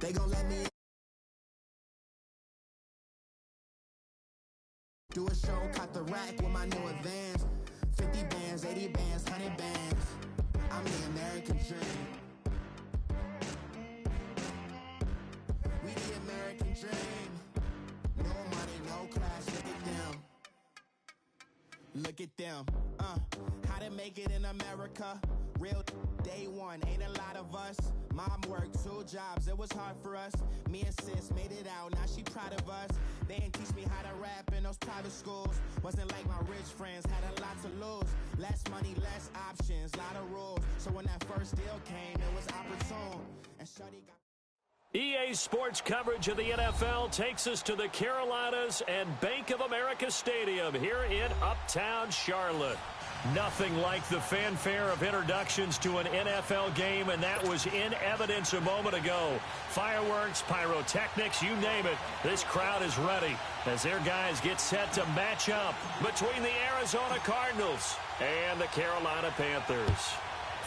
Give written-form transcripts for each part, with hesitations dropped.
They gon' let me do a show, cut the rack with my new advance. 50 bands, 80 bands, 100 bands. I'm the American dream. We the American dream. No money, no class, look at them. Look at them. How to make it in America. Real day one, ain't a lot of us. Mom worked 2 jobs, it was hard for us. Me and sis made it out, now she proud of us. They ain't teach me how to rap in those private schools. Wasn't like my rich friends, had a lot to lose. Less money, less options, lot of rules. So when that first deal came, it was opportune. And Shuddy got... EA Sports coverage of the NFL takes us to the Carolinas and Bank of America Stadium here in Uptown Charlotte. Nothing like the fanfare of introductions to an NFL game, and that was in evidence a moment ago. Fireworks, pyrotechnics, you name it. This crowd is ready as their guys get set to match up between the Arizona Cardinals and the Carolina Panthers.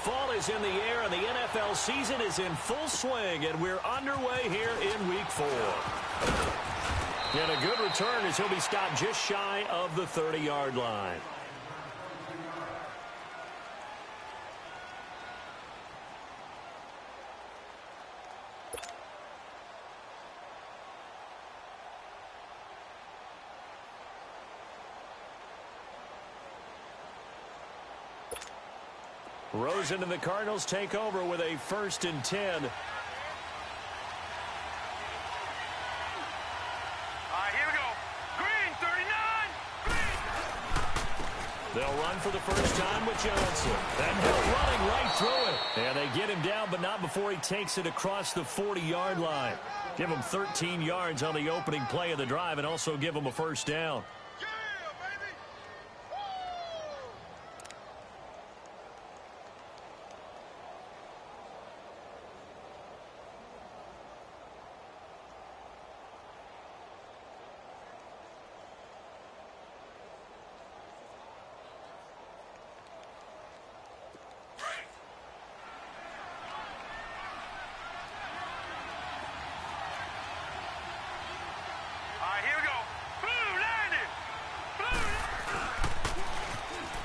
Fall is in the air, and the NFL season is in full swing, and we're underway here in Week 4. And a good return as he'll be stopped just shy of the 30-yard line. Rosen and the Cardinals take over with a 1st and 10. Here we go. Green, 39. Green. They'll run for the first time with Johnson. And they're running right through it. And they get him down, but not before he takes it across the 40-yard line. Give him 13 yards on the opening play of the drive and also give him a first down.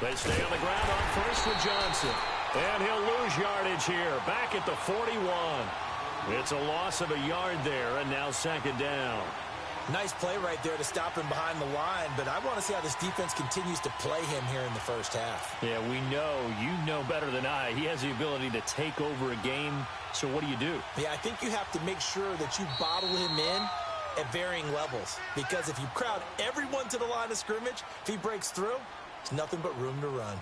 They stay on the ground on first with Johnson. And he'll lose yardage here, back at the 41. It's a loss of a yard there, and now 2nd down. Nice play right there to stop him behind the line, but I want to see how this defense continues to play him here in the first half. Yeah, we know. You know better than I. He has the ability to take over a game, so what do you do? Yeah, I think you have to make sure that you bottle him in at varying levels, because if you crowd everyone to the line of scrimmage, if he breaks through, there's nothing but room to run.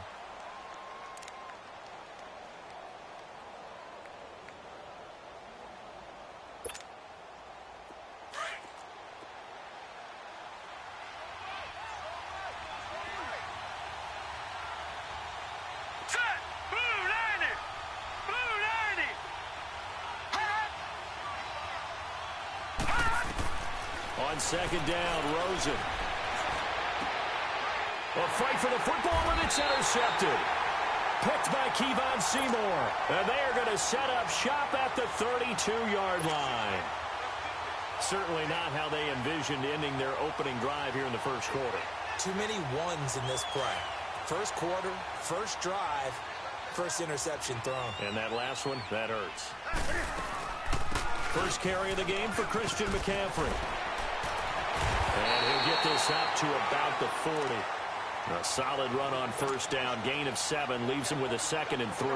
On 2nd down, Rosen. A fight for the football, and it's intercepted. Picked by Kevon Seymour. And they are going to set up shop at the 32-yard line. Certainly not how they envisioned ending their opening drive here in the first quarter. Too many ones in this play. First quarter, first drive, first interception thrown. And that last one, that hurts. First carry of the game for Christian McCaffrey. And he'll get this up to about the 40. A solid run on first down. Gain of 7 leaves him with a 2nd and 3.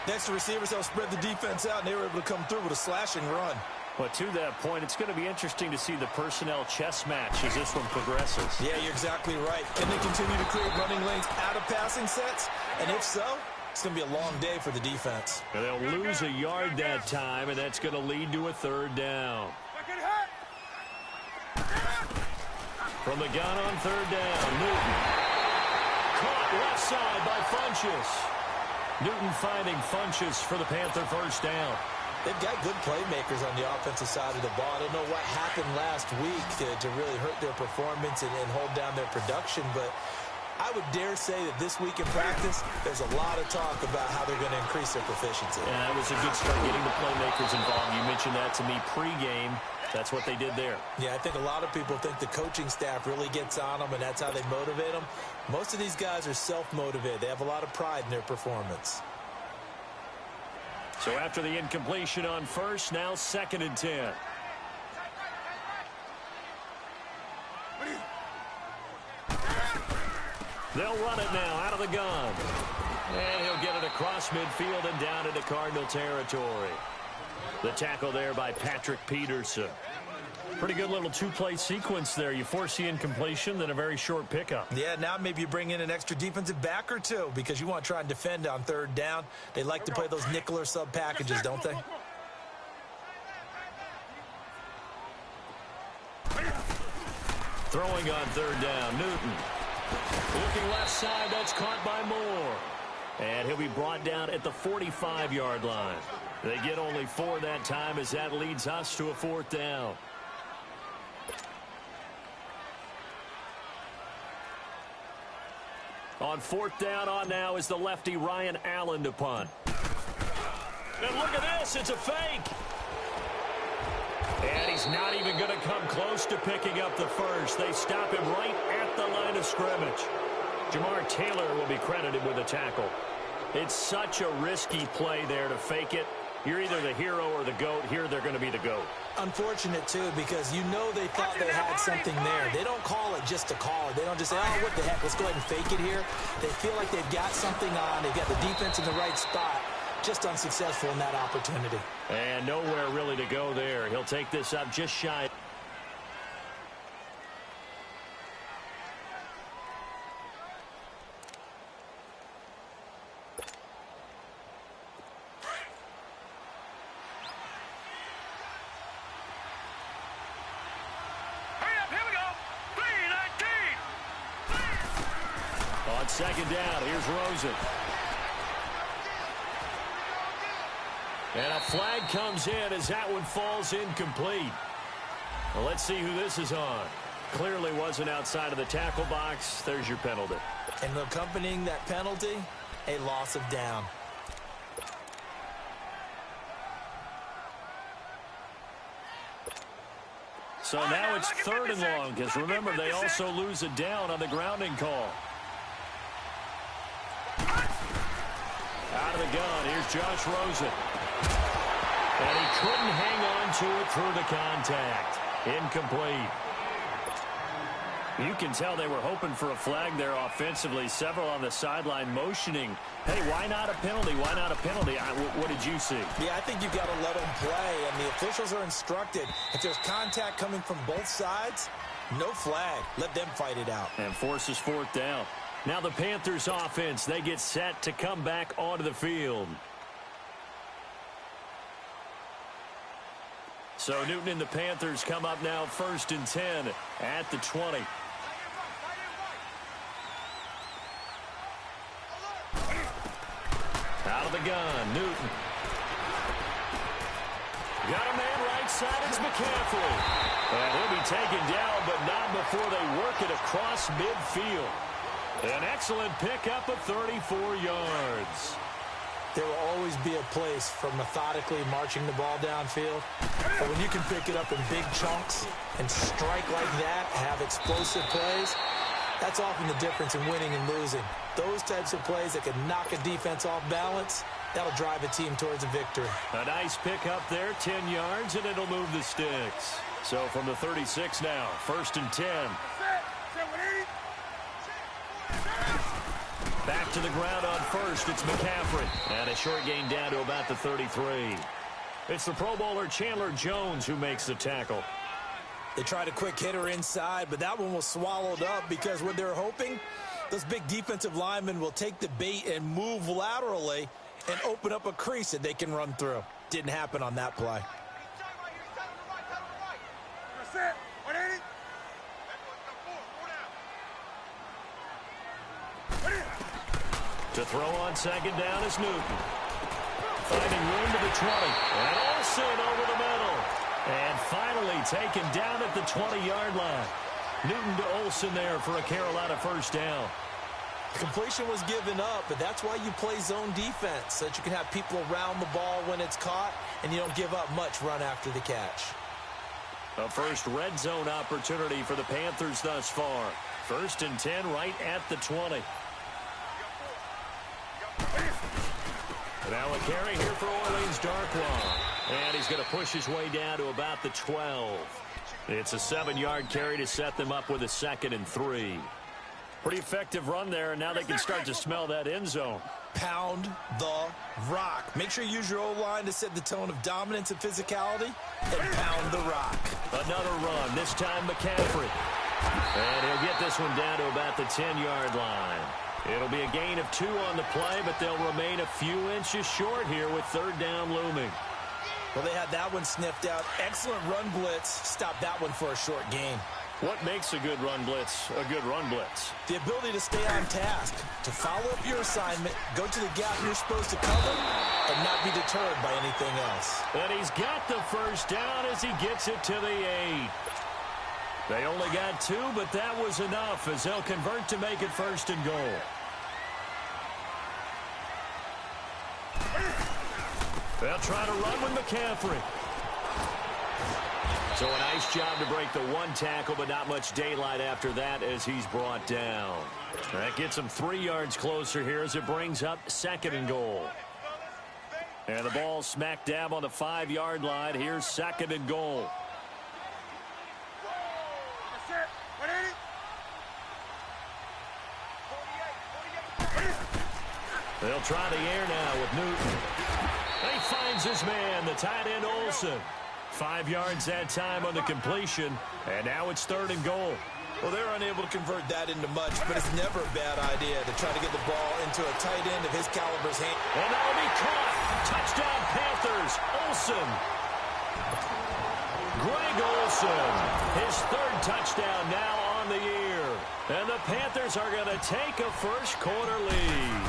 Next, the receivers helped spread the defense out, and they were able to come through with a slashing run. But to that point, it's going to be interesting to see the personnel chess match as this one progresses. Yeah, you're exactly right. Can they continue to create running lanes out of passing sets? And if so, it's going to be a long day for the defense. And they'll lose a yard that time, and that's going to lead to a 3rd down. From the gun on 3rd down, Newton. Caught left side by Funchess. Newton finding Funchess for the Panther first down. They've got good playmakers on the offensive side of the ball. I don't know what happened last week to really hurt their performance and hold down their production, but I would dare say that this week in practice, there's a lot of talk about how they're going to increase their proficiency. Yeah, it was a good start getting the playmakers involved. You mentioned that to me pregame. That's what they did there. Yeah, I think a lot of people think the coaching staff really gets on them, and that's how they motivate them. Most of these guys are self-motivated. They have a lot of pride in their performance. So after the incompletion on first, now 2nd and 10. They'll run it now out of the gun. And he'll get it across midfield and down into Cardinal territory. The tackle there by Patrick Peterson. Pretty good little two-play sequence there. You force the incompletion, then a very short pickup. Yeah, now maybe you bring in an extra defensive back or two because you want to try and defend on 3rd down. They like to play those nickel or sub packages, don't they? Throwing on 3rd down, Newton. Looking left side, that's caught by Moore. And he'll be brought down at the 45-yard line. They get only 4 that time as that leads us to a 4th down. On 4th down on now is the lefty Ryan Allen to punt. And look at this, it's a fake. And he's not even going to come close to picking up the first. They stop him right at the line of scrimmage. Jamar Taylor will be credited with a tackle. It's such a risky play there to fake it. You're either the hero or the GOAT. Here they're going to be the GOAT. Unfortunate, too, because you know they thought they had something there. They don't call it just to call it. They don't just say, oh, what the heck, let's go ahead and fake it here. They feel like they've got something on. They've got the defense in the right spot. Just unsuccessful in that opportunity. And nowhere really to go there. He'll take this up just shy. On 2nd down, here's Rosen. And a flag comes in as that one falls incomplete. Well, let's see who this is on. Clearly wasn't outside of the tackle box. There's your penalty. And accompanying that penalty, a loss of down. So now it's 3rd and long, because remember, they also lose a down on the grounding call. Out of the gun, here's Josh Rosen. And he couldn't hang on to it through the contact. Incomplete. You can tell they were hoping for a flag there offensively. Several on the sideline motioning, hey, why not a penalty? Why not a penalty? What did you see? Yeah, I think you've got to let them play, and the officials are instructed. If there's contact coming from both sides, no flag. Let them fight it out. And forces 4th down. Now the Panthers offense, they get set to come back onto the field. So Newton and the Panthers come up now 1st and 10 at the 20. Out of the gun, Newton. Got a man right side, it's McCaffrey. And he'll be taken down, but not before they work it across midfield. An excellent pickup of 34 yards. There will always be a place for methodically marching the ball downfield. But when you can pick it up in big chunks and strike like that, have explosive plays, that's often the difference in winning and losing. Those types of plays that can knock a defense off balance, that'll drive a team towards a victory. A nice pickup there, 10 yards, and it'll move the sticks. So from the 36 now, 1st and 10. Back to the ground on 1st, it's McCaffrey. And a short gain down to about the 33. It's the Pro Bowler Chandler Jones who makes the tackle. They tried a quick hitter inside, but that one was swallowed up because what they're hoping, those big defensive linemen will take the bait and move laterally and open up a crease that they can run through. Didn't happen on that play. To throw on 2nd down is Newton. Finding room to the 20. And Olsen over the middle. And finally taken down at the 20-yard line. Newton to Olsen there for a Carolina 1st down. The completion was given up, but that's why you play zone defense, so that you can have people around the ball when it's caught, and you don't give up much run after the catch. A first red zone opportunity for the Panthers thus far. 1st and 10 right at the 20. Now a carry here for Orleans Darkwa. And he's going to push his way down to about the 12. It's a 7-yard carry to set them up with a 2nd and 3. Pretty effective run there, and now they can start to smell that end zone. Pound the rock. Make sure you use your O-line to set the tone of dominance and physicality, and pound the rock. Another run, this time McCaffrey. And he'll get this one down to about the 10-yard line. It'll be a gain of 2 on the play, but they'll remain a few inches short here with 3rd down looming. Well, they had that one sniffed out. Excellent run blitz. Stop that one for a short gain. What makes a good run blitz a good run blitz? The ability to stay on task, to follow up your assignment, go to the gap you're supposed to cover, and not be deterred by anything else. And he's got the 1st down as he gets it to the 8. They only got 2, but that was enough as they'll convert to make it 1st and goal. They'll try to run with McCaffrey. So a nice job to break the 1 tackle, but not much daylight after that as he's brought down. That gets him 3 yards closer here as it brings up 2nd and goal. And the ball smack dab on the 5-yard line. Here's 2nd and goal. They'll try the air now with Newton. He finds his man, the tight end Olsen. 5 yards that time on the completion, and now it's 3rd and goal. Well, they're unable to convert that into much, but it's never a bad idea to try to get the ball into a tight end of his caliber's hand. And that'll be caught. Touchdown Panthers. Olsen. Greg Olsen. His 3rd touchdown now on the year. And the Panthers are going to take a first-quarter lead.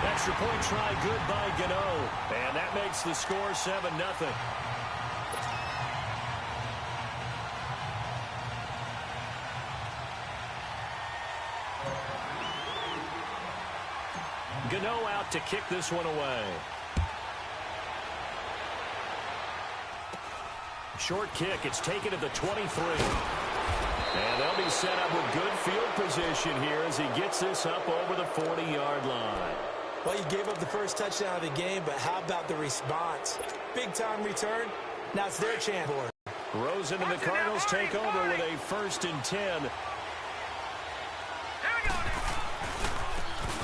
Extra point try good by Gano. And that makes the score 7-0. Gano out to kick this one away. Short kick. It's taken at the 23. And they'll be set up with good field position here as he gets this up over the 40-yard line. Well, you gave up the first touchdown of the game, but how about the response? Big-time return. Now it's their chance. Rosen and the Cardinals take over with a 1st and 10.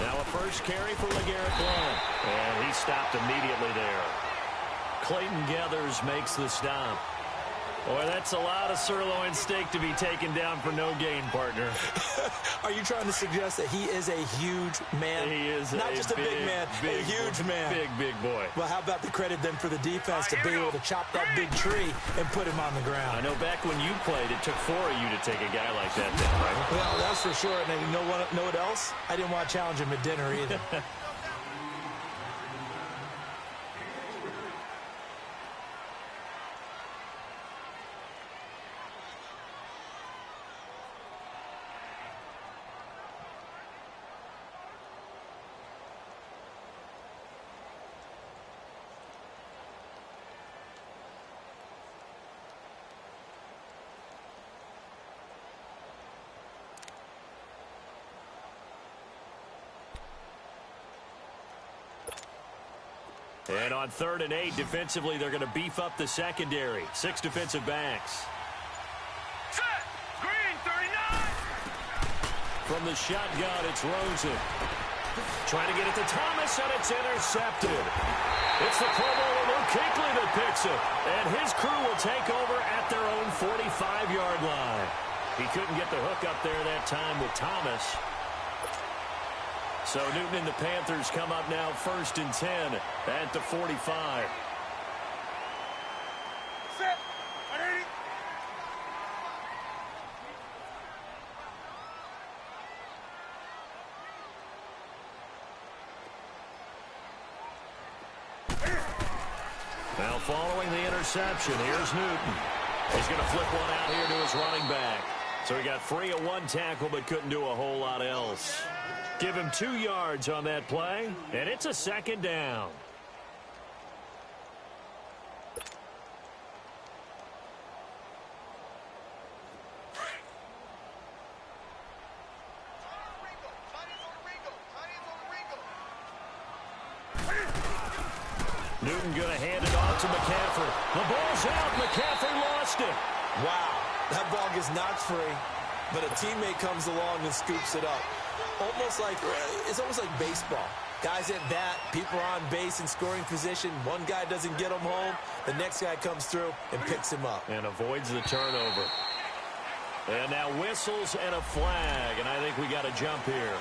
Now a first carry for LeGarrette Blount. And he stopped immediately there. Clayton Gathers makes the stop. Boy, that's a lot of sirloin steak to be taken down for no gain, partner. Are you trying to suggest that he is a huge man? He is not just a big man, a huge man. Big boy. Well, how about the credit then for the defense to be able to chop that big tree and put him on the ground? I know back when you played, it took 4 of you to take a guy like that down, right? Well, that's for sure. And you know what else? I didn't want to challenge him at dinner either. And on 3rd and 8, defensively, they're going to beef up the secondary. 6 defensive backs. Set. Green, 39. From the shotgun, it's Rosen. Trying to get it to Thomas, and it's intercepted. It's the Pro Bowler Luke Kuechly that picks it. And his crew will take over at their own 45-yard line. He couldn't get the hook up there that time with Thomas. So Newton and the Panthers come up now 1st and 10 at the 45. Set. 180. Now following the interception, here's Newton. He's going to flip one out here to his running back. So he got free of one tackle but couldn't do a whole lot else. Give him 2 yards on that play, and it's a second down. Newton going to hand it off to McCaffrey. The ball's out. McCaffrey lost it. Wow, that ball gets knocked free, but a teammate comes along and scoops it up. It's almost like baseball. Guys at bat, people are on base in scoring position. One guy doesn't get him home. The next guy comes through and picks him up. And avoids the turnover. And now whistles and a flag, and I think we got a jump here.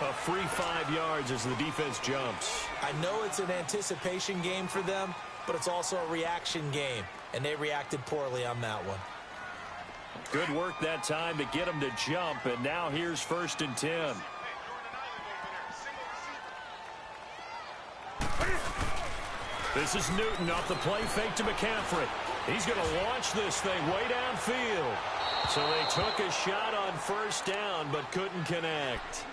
A free 5 yards as the defense jumps. I know it's an anticipation game for them, but it's also a reaction game, and they reacted poorly on that one. Good work that time to get them to jump, and now here's 1st and 10. This is Newton off the play fake to McCaffrey. He's going to launch this thing way downfield. So they took a shot on 1st down, but couldn't connect.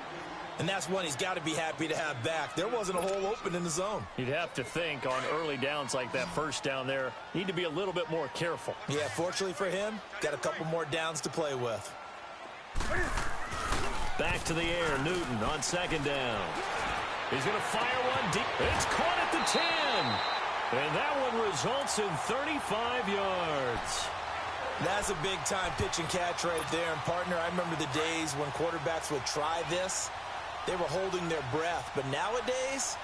And that's one he's got to be happy to have back. There wasn't a hole open in the zone. You'd have to think on early downs like that 1st down there, need to be a little bit more careful. Yeah, fortunately for him, got a couple more downs to play with. Back to the air, Newton on 2nd down. He's going to fire one deep. It's caught at the 10. And that one results in 35 yards. That's a big-time pitch and catch right there. And, partner, I remember the days when quarterbacks would try this. They were holding their breath. But nowadays,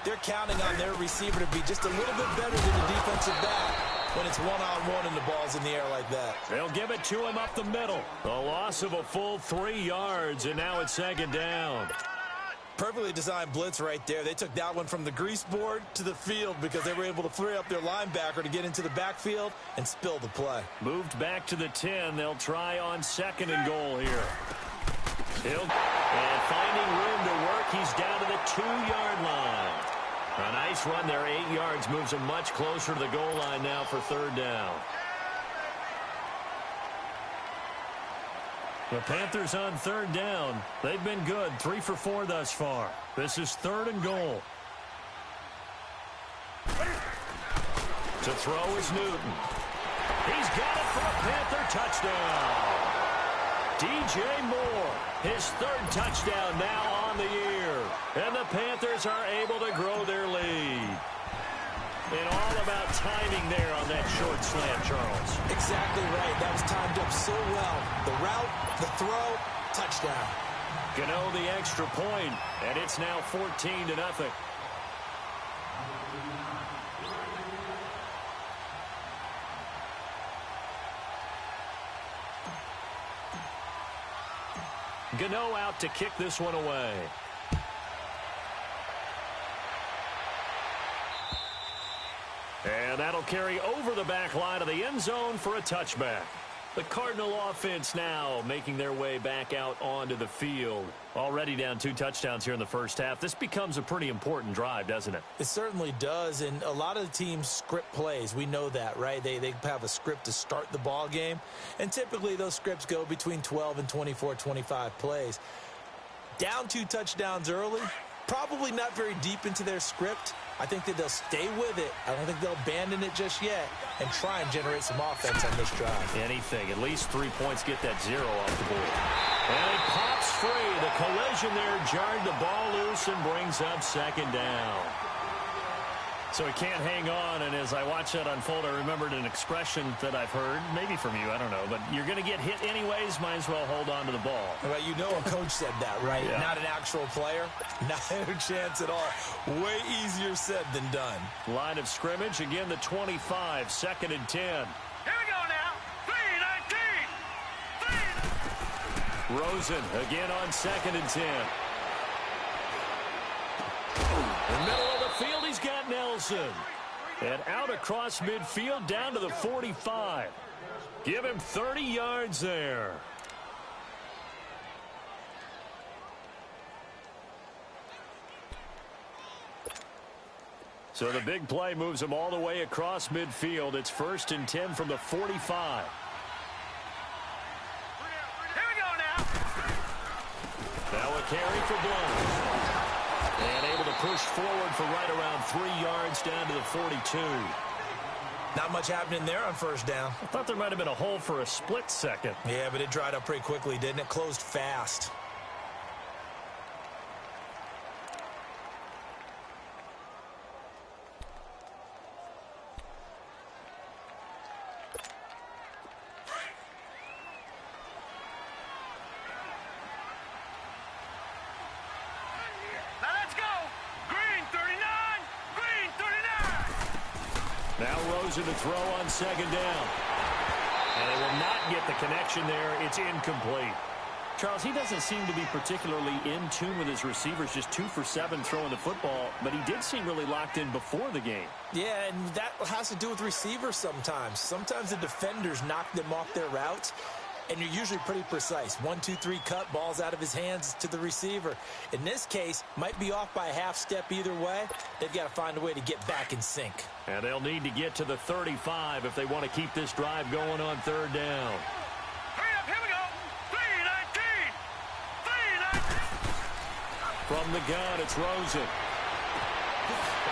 they're counting on their receiver to be just a little bit better than the defensive back when it's one-on-one and the ball's in the air like that. They'll give it to him up the middle. A loss of a full 3 yards, and now it's 2nd down. Perfectly designed blitz right there. They took that one from the grease board to the field because they were able to free up their linebacker to get into the backfield and spill the play. Moved back to the 10. They'll try on 2nd and goal here. And finding room to work, he's down to the 2-yard line. A nice run there, 8 yards, moves him much closer to the goal line now for 3rd down. The Panthers on 3rd down. They've been good, 3 for 4 thus far. This is 3rd and goal. To throw is Newton. He's got it for a Panther touchdown. DJ Moore, his 3rd touchdown now on the year. And the Panthers are able to grow their lead. And all about timing there on that short slant, Charles. Exactly right. That was timed up so well. The route, the throw, touchdown. Gano the extra point, and it's now 14-0. Gano out to kick this one away. And that'll carry over the back line of the end zone for a touchback. The Cardinal offense now making their way back out onto the field. Already down 2 touchdowns here in the first half. This becomes a pretty important drive, doesn't it? It certainly does, and a lot of the teams script plays. We know that, right? They have a script to start the ball game, and typically those scripts go between 12 and 24, 25 plays. Down 2 touchdowns early, probably not very deep into their script. I think that they'll stay with it. I don't think they'll abandon it just yet and try and generate some offense on this drive. Anything. At least 3 points, get that 0 off the board. And it pops free. The collision there jarred the ball loose and brings up 2nd down. So he can't hang on, and as I watch that unfold, I remembered an expression that I've heard, maybe from you, I don't know, but you're going to get hit anyways, might as well hold on to the ball. Well, you know a coach said that, right? Yeah. Not an actual player. Not a chance at all. Way easier said than done. Line of scrimmage, again the 25, 2nd and 10. Here we go now. 3-19. Rosen again on 2nd and 10. In the middle of the field, he's got Nelson. And out across midfield, down to the 45. Give him 30 yards there. So the big play moves him all the way across midfield. It's 1st and 10 from the 45. carry for Blunt. And able to push forward for right around 3 yards down to the 42. Not much happening there on first down. I thought there might have been a hole for a split second. Yeah, but it dried up pretty quickly, didn't it? Closed fast. Now Rosen to throw on second down. And they will not get the connection there. It's incomplete. Charles, he doesn't seem to be particularly in tune with his receivers, just 2 for 7 throwing the football, but he did seem really locked in before the game. Yeah, and that has to do with receivers sometimes. Sometimes the defenders knock them off their routes, and you're usually pretty precise. 1, 2, 3 cut, balls out of his hands to the receiver. In this case, might be off by a half step either way. They've got to find a way to get back in sync. And they'll need to get to the 35 if they want to keep this drive going on third down. Hurry up, here we go. 3-19. 3-19. From the gun, it's Rosen.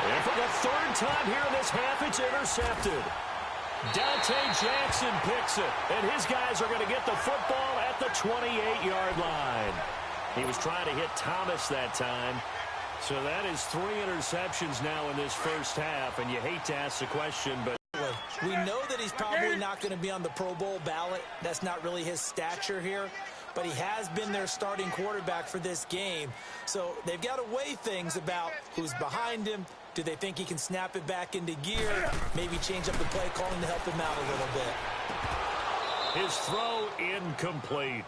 And for the third time here in this half, it's intercepted. Dante Jackson picks it, and his guys are going to get the football at the 28-yard line. He was trying to hit Thomas that time. So that is 3 interceptions now in this first half, and you hate to ask the question, but we know that he's probably not going to be on the Pro Bowl ballot. That's not really his stature here, but he has been their starting quarterback for this game. So they've got to weigh things about who's behind him. Do they think he can snap it back into gear? Maybe change up the play calling to help him out a little bit. His throw incomplete.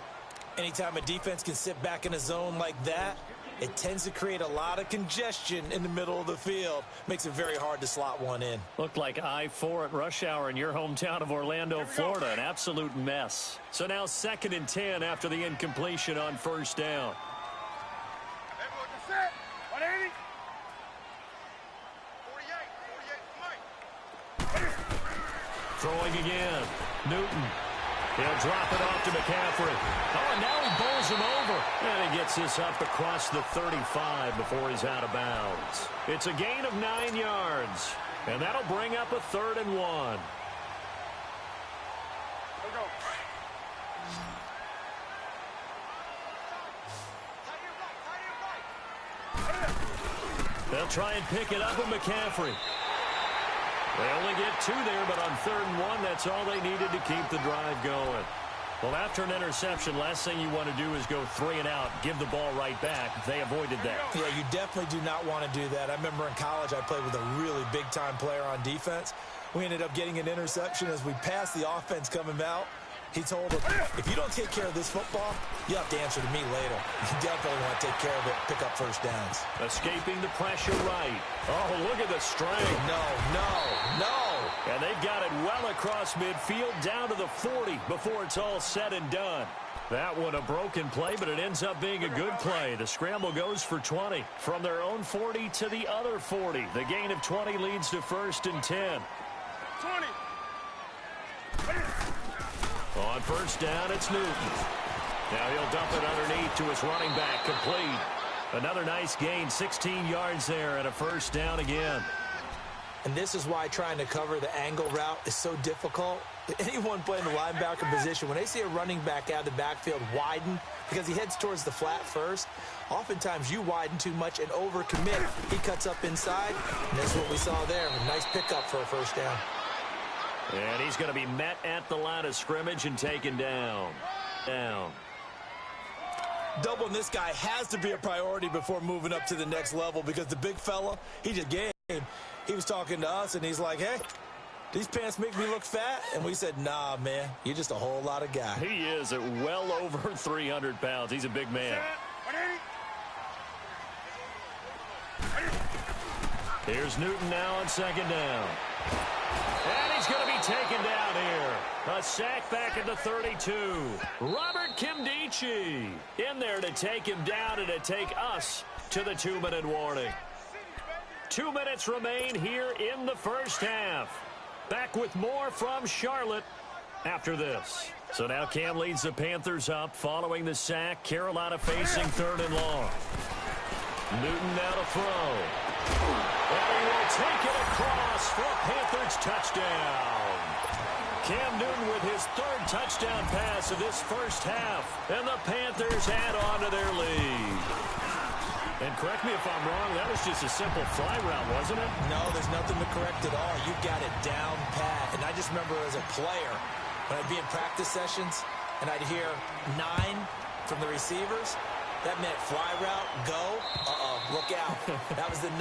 Anytime a defense can sit back in a zone like that, it tends to create a lot of congestion in the middle of the field. Makes it very hard to slot one in. Looked like I-4 at rush hour in your hometown of Orlando, Florida. An absolute mess. So now 2nd and 10 after the incompletion on first down. Everyone set. 180. 48. Throwing again. Newton. He'll drop it off to McCaffrey. Oh, and now he bowls him over. And he gets this up across the 35 before he's out of bounds. It's a gain of 9 yards. And that'll bring up a 3rd and 1. They'll try and pick it up with McCaffrey. They only get 2 there, but on 3rd and 1, that's all they needed to keep the drive going. Well, after an interception, last thing you want to do is go 3 and out, give the ball right back. They avoided that. Yeah, you definitely do not want to do that. I remember in college I played with a really big-time player on defense. We ended up getting an interception as we passed the offense coming out. He told him, if you don't take care of this football, you have to answer to me later. You definitely want to take care of it, pick up first downs. Escaping the pressure right. Oh, look at the strength. No. And they've got it well across midfield down to the 40 before it's all said and done. That one a broken play, but it ends up being a good play. The scramble goes for 20. From their own 40 to the other 40. The gain of 20 leads to 1st and 10. 20. On first down, it's Newton. Now he'll dump it underneath to his running back, complete. Another nice gain, 16 yards there, and a first down again. And this is why trying to cover the angle route is so difficult. Anyone playing the linebacker position, when they see a running back out of the backfield widen, because he heads towards the flat first, oftentimes you widen too much and overcommit. He cuts up inside, and that's what we saw there. A nice pickup for a first down. And he's going to be met at the line of scrimmage and taken down. Doubling this guy has to be a priority before moving up to the next level, because the big fella, he just game. He was talking to us, and he's like, hey, these pants make me look fat? And we said, nah, man, you're just a whole lot of guy. He is at well over 300 pounds. He's a big man. Here's Newton now on second down. And he's going to be taken down here. A sack back at the 32. Robert Kimdichie in there to take him down and to take us to the 2-minute warning. 2 minutes remain here in the first half. Back with more from Charlotte after this. So now Cam leads the Panthers up following the sack. Carolina facing 3rd and long. Newton now to throw. And he will take it across for a Panthers touchdown. Cam Newton with his 3rd touchdown pass of this first half. And the Panthers add on to their lead. And correct me if I'm wrong, that was just a simple fly route, wasn't it? No, there's nothing to correct at all. You got it down pat. And I just remember as a player, when I'd be in practice sessions and I'd hear 9 from the receivers, that meant fly route, go, look out. That was the 9,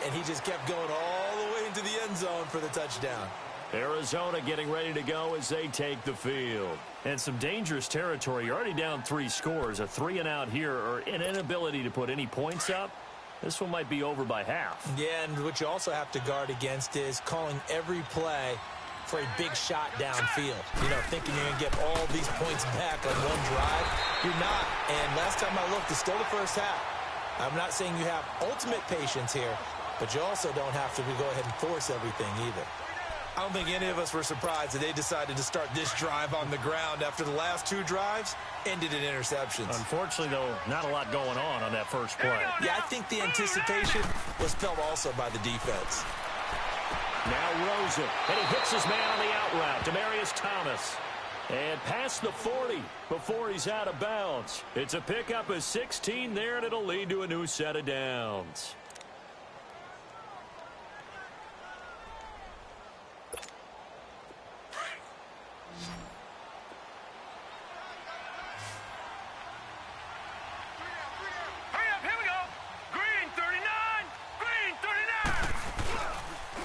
and he just kept going all the way into the end zone for the touchdown. Arizona getting ready to go as they take the field. And some dangerous territory. You're already down 3 scores. A 3-and-out here, or an inability to put any points up. This one might be over by half. Yeah, and what you also have to guard against is calling every play for a big shot downfield. You know, thinking you're going to get all these points back on one drive. You're not. And last time I looked, it's still the first half. I'm not saying you have ultimate patience here, but you also don't have to go ahead and force everything either. I don't think any of us were surprised that they decided to start this drive on the ground after the last 2 drives ended in interceptions. Unfortunately, though, not a lot going on that first play. Yeah, I think the anticipation was felt also by the defense. Now Rosen, and he hits his man on the out route, Demaryius Thomas. And past the 40 before he's out of bounds. It's a pickup of 16 there, and it'll lead to a new set of downs.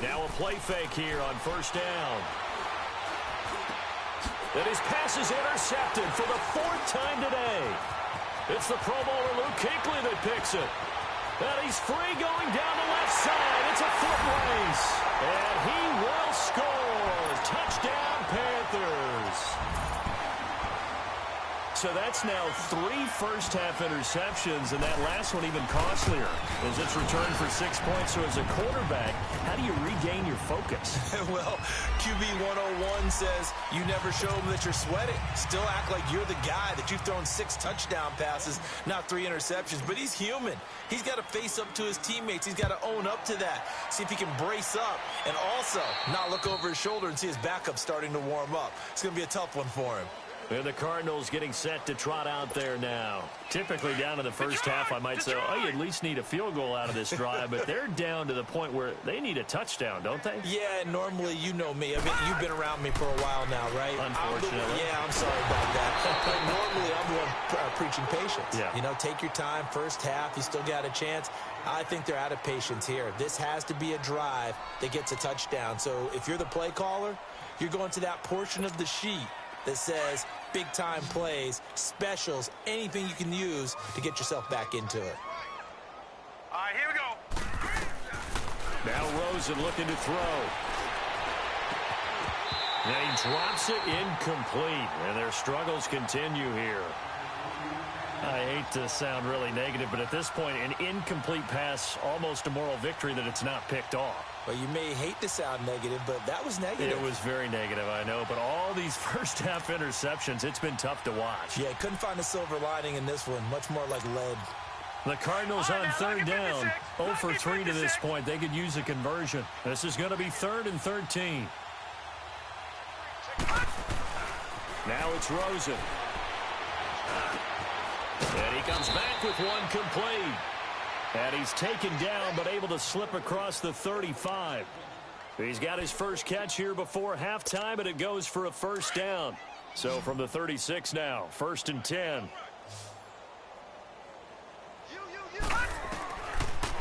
Now a play fake here on first down. And his pass is intercepted for the 4th time today. It's the Pro Bowler Luke Kuechly that picks it. And he's free going down the left side. It's a foot race. And he will score. Touchdown, Panthers. So that's now 3 first-half interceptions, and that last one even costlier as it's returned for 6 points. So as a quarterback, how do you regain your focus? Well, QB 101 says you never show them that you're sweating. Still act like you're the guy, that you've thrown 6 touchdown passes, not 3 interceptions. But he's human. He's got to face up to his teammates. He's got to own up to that, see if he can brace up, and also not look over his shoulder and see his backup starting to warm up. It's going to be a tough one for him. And the Cardinals getting set to trot out there now. Typically down in the first half, I might say, oh, you at least need a field goal out of this drive. But they're down to the point where they need a touchdown, don't they? Yeah, and normally you know me. I mean, you've been around me for a while now, right? Unfortunately. I'm sorry about that. But normally I'm the one preaching patience. Yeah. You know, take your time. First half, you still got a chance. I think they're out of patience here. This has to be a drive that gets a touchdown. So if you're the play caller, you're going to that portion of the sheet that says big-time plays, specials, anything you can use to get yourself back into it. All right, here we go. Now Rosen looking to throw. And he drops it incomplete, and their struggles continue here. I hate to sound really negative, but at this point, an incomplete pass, almost a moral victory that it's not picked off. Well, you may hate to sound negative, but that was negative. It was very negative, I know. But all these first-half interceptions, it's been tough to watch. Yeah, couldn't find a silver lining in this one. Much more like lead. The Cardinals on 3rd down. 0 for 3 to this point. They could use a conversion. This is going to be 3rd and 13. Now it's Rosen. And he comes back with one complete. And he's taken down, but able to slip across the 35. He's got his first catch here before halftime, and it goes for a first down. So from the 36 now, 1st and 10.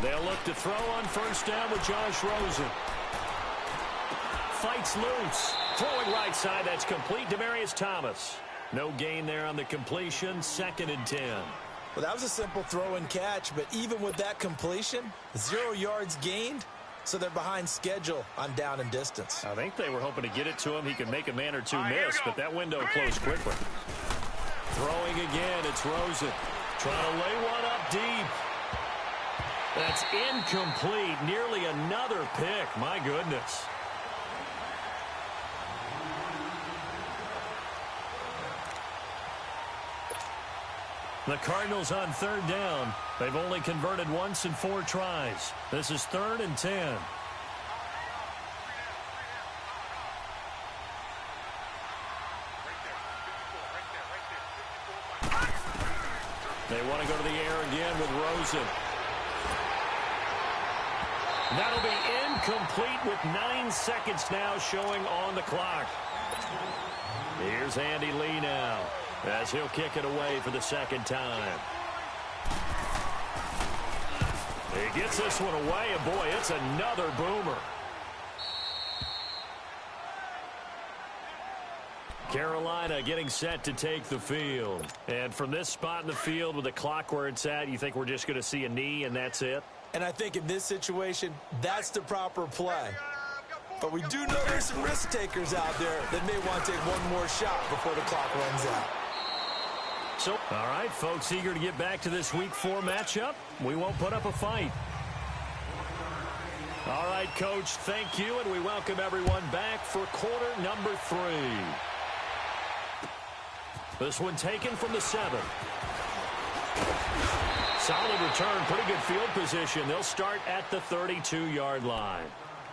They'll look to throw on first down with Josh Rosen. Fights loose. Throwing right side, that's complete. Demaryius Thomas. No gain there on the completion, 2nd and 10. Well, that was a simple throw and catch, but even with that completion, 0 yards gained, so they're behind schedule on down and distance. I think they were hoping to get it to him. He could make a man or two miss, but that window closed quickly. Throwing again, it's Rosen. Trying to lay one up deep. That's incomplete. Nearly another pick. My goodness. The Cardinals on third down. They've only converted once in 4 tries. This is 3rd and 10. They want to go to the air again with Rosen. That'll be incomplete with 9 seconds now showing on the clock. Here's Andy Lee now as he'll kick it away for the 2nd time. He gets this one away, and boy, it's another boomer. Carolina getting set to take the field. And from this spot in the field with the clock where it's at, you think we're just going to see a knee and that's it? And I think in this situation, that's the proper play. But we do know there's some risk takers out there that may want to take one more shot before the clock runs out. So, all right, folks, eager to get back to this Week 4 matchup. We won't put up a fight. All right, Coach, thank you, and we welcome everyone back for quarter number 3. This one taken from the 7. Solid return, pretty good field position. They'll start at the 32-yard line.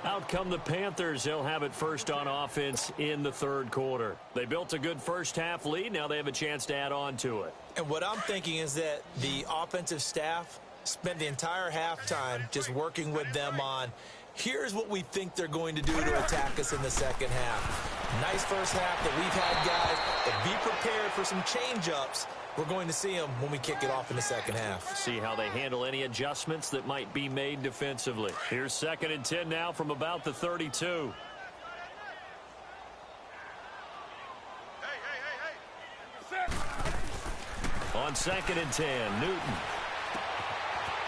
Out come the Panthers. They'll have it first on offense in the 3rd quarter. They built a good first-half lead. Now they have a chance to add on to it. And what I'm thinking is that the offensive staff spent the entire halftime just working with them on, here's what we think they're going to do to attack us in the 2nd half. Nice first half that we've had, guys, but be prepared for some change-ups. We're going to see them when we kick it off in the 2nd half. See how they handle any adjustments that might be made defensively. Here's 2nd and 10 now from about the 32. On 2nd and 10, Newton.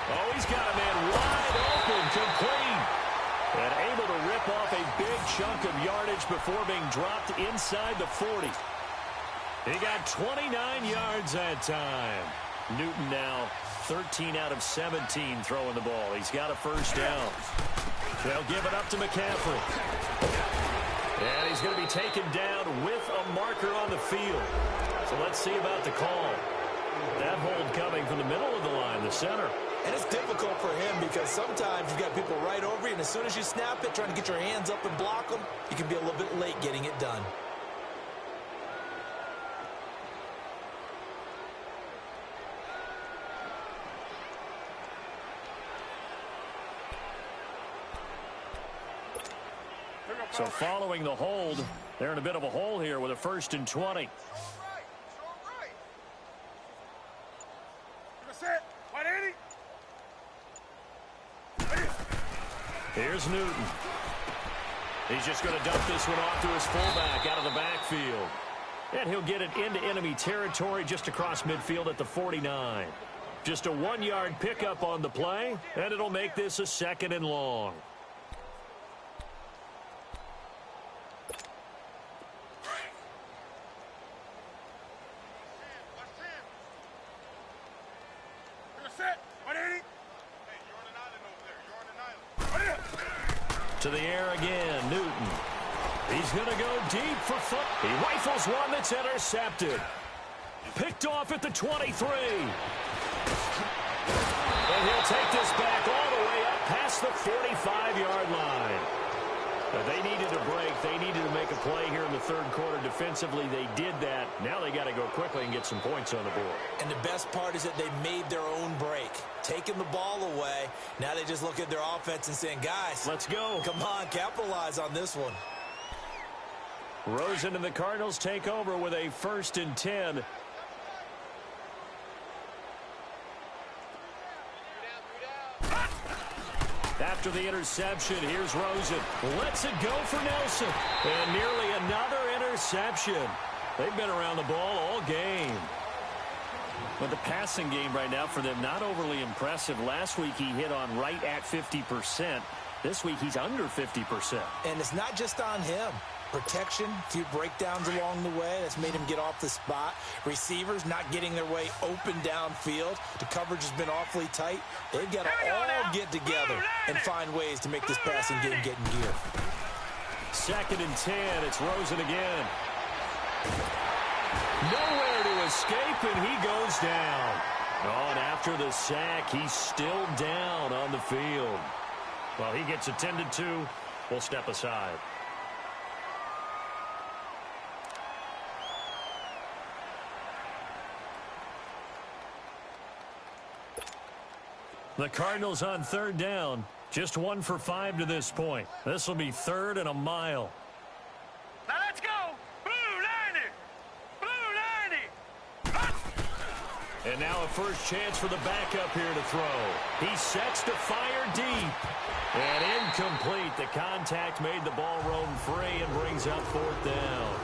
Oh, he's got a man wide open, complete. And able to rip off a big chunk of yardage before being dropped inside the 40. He got 29 yards that time. Newton now 13 out of 17 throwing the ball. He's got a first down. They'll give it up to McCaffrey. And he's going to be taken down with a marker on the field. So let's see about the call. That hold coming from the middle of the line, the center. And it's difficult for him because sometimes you've got people right over you, and as soon as you snap it, trying to get your hands up and block them, you can be a little bit late getting it done. So following the hold, they're in a bit of a hole here with a 1st and 20. Here's Newton. He's just going to dump this one off to his fullback out of the backfield. And he'll get it into enemy territory just across midfield at the 49. Just a 1-yard pickup on the play, and it'll make this a 2nd and long. To the air again, Newton. He's going to go deep for foot. He rifles one that's intercepted. Picked off at the 23. And he'll take this back all the way up past the 45-yard line. But they needed a break. They needed to make a play here in the 3rd quarter defensively. They did that. Now they got to go quickly and get some points on the board. And the best part is that they made their own break. Taking the ball away. Now they just look at their offense and saying, guys, let's go. Come on, capitalize on this one. Rosen and the Cardinals take over with a 1st and 10. After the interception, here's Rosen. Lets it go for Nelson. And nearly another interception. They've been around the ball all game. But the passing game right now for them, not overly impressive. Last week he hit on right at 50%. This week he's under 50%. And it's not just on him. Protection, a few breakdowns along the way. That's made him get off the spot. Receivers not getting their way open downfield. The coverage has been awfully tight. They've got to all get together and find ways to make this passing game get in gear. 2nd and 10. It's Rosen again. Nowhere to escape, and he goes down. Oh, and after the sack, he's still down on the field. Well, he gets attended to. We'll step aside. The Cardinals on third down. Just 1 for 5 to this point. This will be 3rd and a mile. Now let's go. Blue 90. Blue 90. And now a first chance for the backup here to throw. He sets to fire deep. And incomplete. The contact made the ball roam free and brings up 4th down.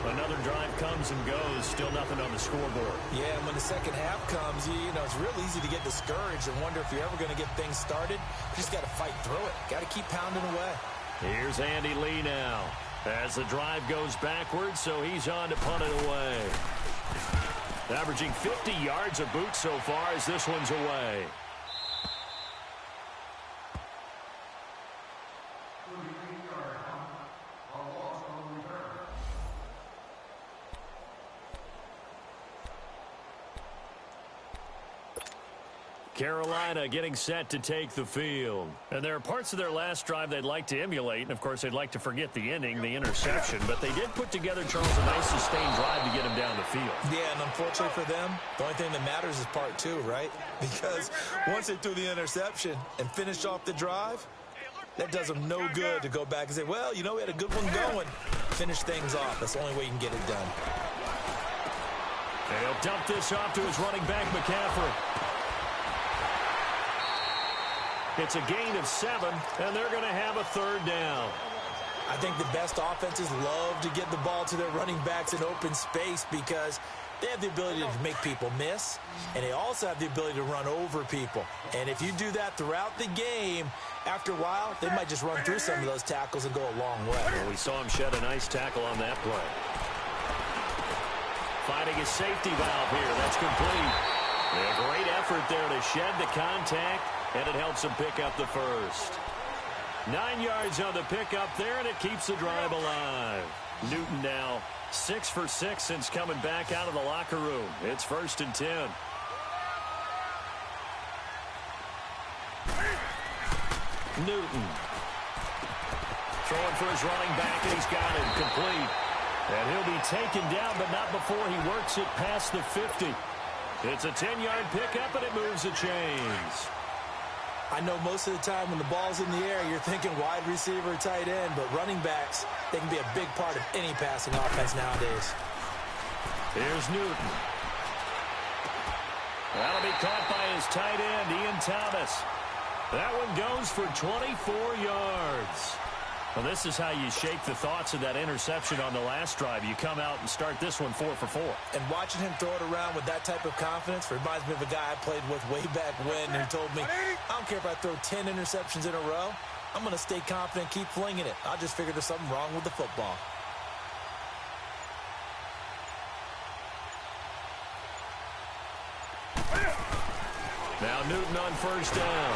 Another drive comes and goes. Still nothing on the scoreboard. Yeah, and when the second half comes, you know, it's real easy to get discouraged and wonder if you're ever going to get things started. You just got to fight through it. Got to keep pounding away. Here's Andy Lee now. As the drive goes backwards, so he's on to punt it away. Averaging 50 yards a boot so far as this one's away. Carolina getting set to take the field. And there are parts of their last drive they'd like to emulate. And, of course, they'd like to forget the ending, the interception. But they did put together, Charles, a nice sustained drive to get him down the field. Yeah, and unfortunately for them, the only thing that matters is part 2, right? Because once they threw the interception and finished off the drive, that does them no good to go back and say, well, you know, we had a good one going. Finish things off. That's the only way you can get it done. And he'll dump this off to his running back, McCaffrey. It's a gain of 7, and they're going to have a 3rd down. I think the best offenses love to get the ball to their running backs in open space because they have the ability to make people miss, and they also have the ability to run over people. And if you do that throughout the game, after a while, they might just run through some of those tackles and go a long way. Well, we saw him shed a nice tackle on that play. Finding his safety valve here. That's complete. A great effort there to shed the contact, and it helps him pick up the first. 9 yards on the pickup there, and it keeps the drive alive. Newton now 6 for 6 since coming back out of the locker room. It's 1st and 10. Newton throwing for his running back, and he's got it complete. And he'll be taken down, but not before he works it past the 50. It's a 10-yard pickup, and it moves the chains. I know most of the time when the ball's in the air, you're thinking wide receiver, tight end, but running backs, they can be a big part of any passing offense nowadays. Here's Newton. That'll be caught by his tight end, Ian Thomas. That one goes for 24 yards. Well, this is how you shake the thoughts of that interception on the last drive. You come out and start this one 4 for 4. And watching him throw it around with that type of confidence reminds me of a guy I played with way back when who told me, I don't care if I throw 10 interceptions in a row. I'm going to stay confident, keep flinging it. I just figured there's something wrong with the football. Now Newton on 1st down.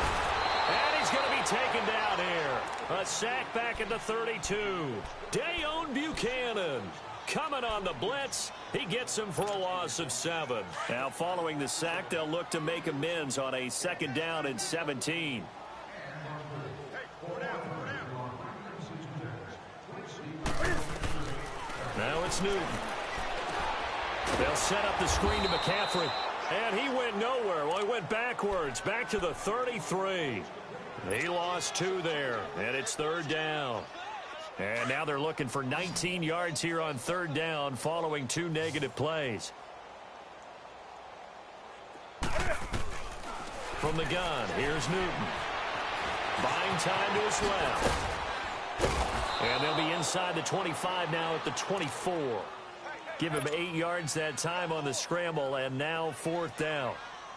And he's going to be taken down here. A sack back at the 32. Dayon Buchanan coming on the blitz. He gets him for a loss of 7. Now following the sack, they'll look to make amends on a 2nd down and 17. Now it's Newton. They'll set up the screen to McCaffrey. And he went nowhere. Well, he went backwards, back to the 33. He lost 2 there, and it's 3rd down. And now they're looking for 19 yards here on 3rd down following 2 negative plays. From the gun, here's Newton. Buying time to his left. And they'll be inside the 25 now at the 24. Give him 8 yards that time on the scramble, and now 4th down.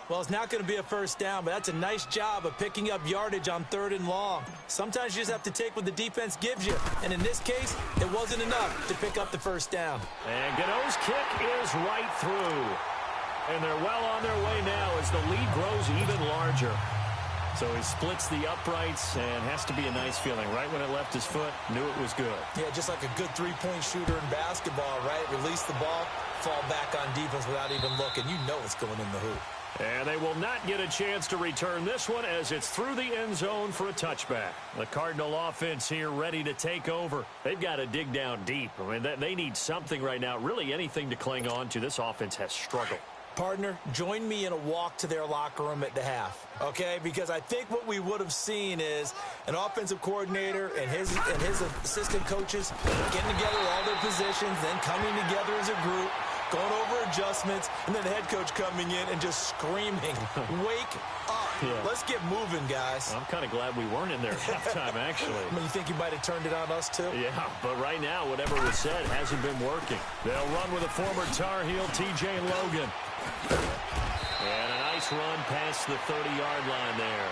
Well, it's not going to be a 1st down, but that's a nice job of picking up yardage on 3rd and long. Sometimes you just have to take what the defense gives you, and in this case, it wasn't enough to pick up the 1st down. And Gano's kick is right through. And they're well on their way now as the lead grows even larger. So he splits the uprights and has to be a nice feeling. Right when it left his foot, knew it was good. Yeah, just like a good three-point shooter in basketball, right? Release the ball, fall back on defense without even looking. You know it's going in the hoop. And they will not get a chance to return this one as it's through the end zone for a touchback. The Cardinal offense here ready to take over. They've got to dig down deep. I mean, they need something right now, really anything to cling on to. This offense has struggled. Partner, join me in a walk to their locker room at the half, okay? Because I think what we would have seen is an offensive coordinator and his assistant coaches getting together all their positions, then coming together as a group, going over adjustments, and then the head coach coming in and just screaming, wake up. Yeah. Let's get moving, guys. I'm kind of glad we weren't in there at halftime, actually. I mean, you think you might have turned it on us, too? Yeah, but right now, whatever was said hasn't been working. They'll run with a former Tar Heel, T.J. Logan. And a nice run past the 30-yard line there.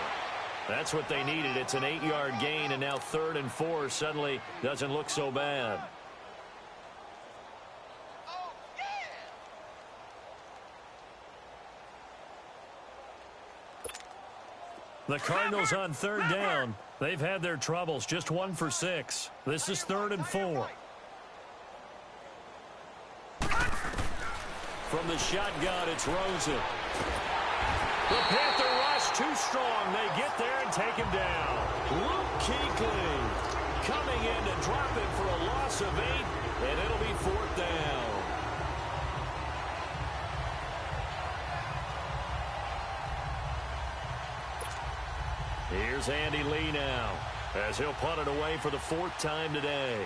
That's what they needed. It's an 8-yard gain, and now 3rd and 4 suddenly doesn't look so bad. The Cardinals on 3rd down. They've had their troubles, just 1 for 6. This is 3rd and 4. From the shotgun, it's Rosen. The Panther rush too strong. They get there and take him down. Luke Kuechly coming in to drop him for a loss of 8, and it'll be 4th down. Here's Andy Lee now, as he'll punt it away for the 4th time today.